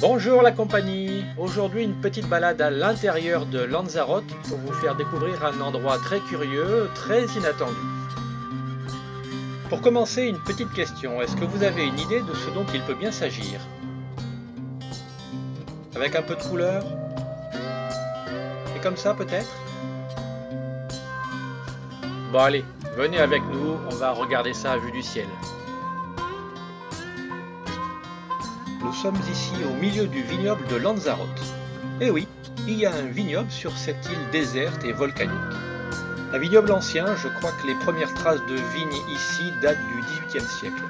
Bonjour la compagnie, aujourd'hui une petite balade à l'intérieur de Lanzarote pour vous faire découvrir un endroit très curieux, très inattendu. Pour commencer, une petite question, est-ce que vous avez une idée de ce dont il peut bien s'agir? Avec un peu de couleur? Et comme ça peut-être? Bon allez, venez avec nous, on va regarder ça à vue du ciel. Nous sommes ici au milieu du vignoble de Lanzarote. Et oui, il y a un vignoble sur cette île déserte et volcanique. Un vignoble ancien, je crois que les premières traces de vignes ici datent du XVIIIe siècle.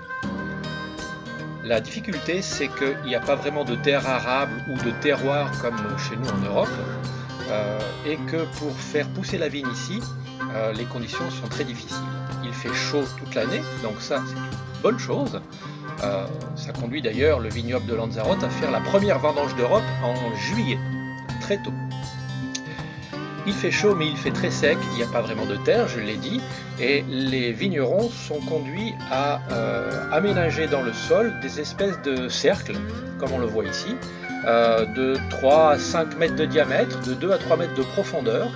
La difficulté, c'est qu'il n'y a pas vraiment de terre arable ou de terroir comme chez nous en Europe, et que pour faire pousser la vigne ici, les conditions sont très difficiles. Il fait chaud toute l'année, donc ça c'est une bonne chose. Ça conduit d'ailleurs le vignoble de Lanzarote à faire la première vendange d'Europe en juillet, très tôt. Il fait chaud mais il fait très sec, il n'y a pas vraiment de terre, je l'ai dit, et les vignerons sont conduits à aménager dans le sol des espèces de cercles, comme on le voit ici, de 3 à 5 mètres de diamètre, de 2 à 3 mètres de profondeur,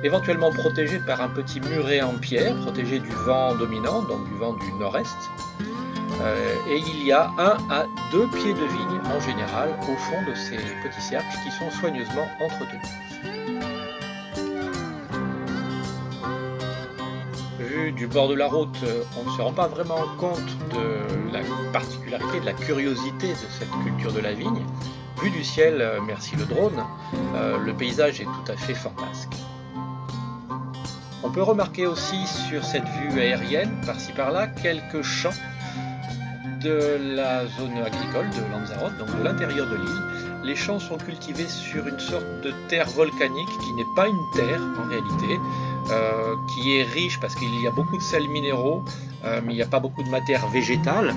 éventuellement protégés par un petit muret en pierre, protégé du vent dominant, donc du vent du nord-est. Et il y a 1 à 2 pieds de vigne en général au fond de ces petits cercles qui sont soigneusement entretenus. Vu du bord de la route, on ne se rend pas vraiment compte de la particularité, de la curiosité de cette culture de la vigne. Vu du ciel, merci le drone, le paysage est tout à fait fantasque. On peut remarquer aussi sur cette vue aérienne, par-ci par-là, quelques champs de la zone agricole de Lanzarote, donc de l'intérieur de l'île. Les champs sont cultivés sur une sorte de terre volcanique qui n'est pas une terre en réalité, qui est riche parce qu'il y a beaucoup de sels minéraux, mais il n'y a pas beaucoup de matière végétale,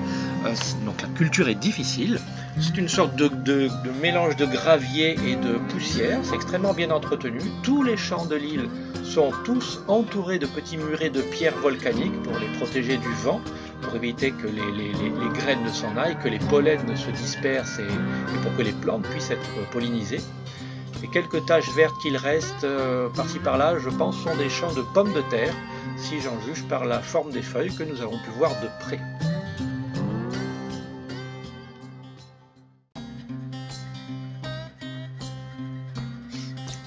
donc la culture est difficile. C'est une sorte de mélange de gravier et de poussière, c'est extrêmement bien entretenu. Tous les champs de l'île sont tous entourés de petits murets de pierres volcaniques pour les protéger du vent, pour éviter que les graines ne s'en aillent, que les pollens ne se dispersent et pour que les plantes puissent être pollinisées. Et quelques taches vertes qu'il reste par-ci par-là, je pense, sont des champs de pommes de terre, si j'en juge par la forme des feuilles que nous avons pu voir de près.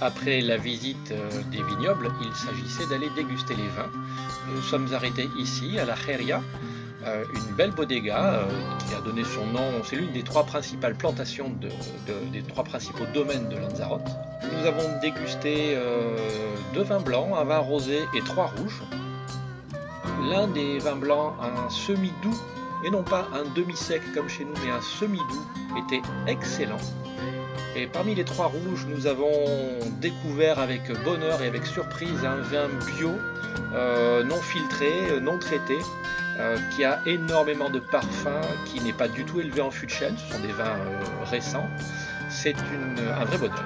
Après la visite des vignobles, il s'agissait d'aller déguster les vins. Nous sommes arrêtés ici, à la Jeria, une belle bodega qui a donné son nom, c'est l'une des 3 principales plantations des 3 principaux domaines de Lanzarote. Nous avons dégusté 2 vins blancs, un vin rosé et 3 rouges. L'un des vins blancs, un semi-doux, et non pas un demi-sec comme chez nous, mais un semi-doux, était excellent. Et parmi les 3 rouges, nous avons découvert avec bonheur et avec surprise un vin bio, non filtré, non traité, qui a énormément de parfum, qui n'est pas du tout élevé en fût de chêne, ce sont des vins récents. C'est un vrai bonheur.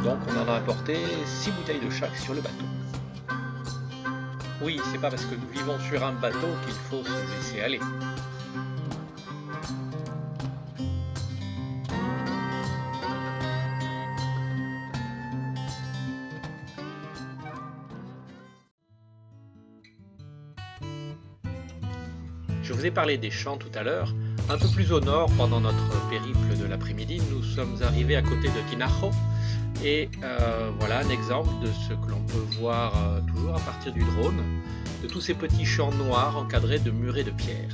Donc on en a apporté 6 bouteilles de chaque sur le bateau. Oui, c'est pas parce que nous vivons sur un bateau qu'il faut se laisser aller. Je vous ai parlé des champs tout à l'heure. Un peu plus au nord, pendant notre périple de l'après-midi, nous sommes arrivés à côté de Tinajo. Et voilà un exemple de ce que l'on peut voir toujours à partir du drone, de tous ces petits champs noirs encadrés de murets de pierre.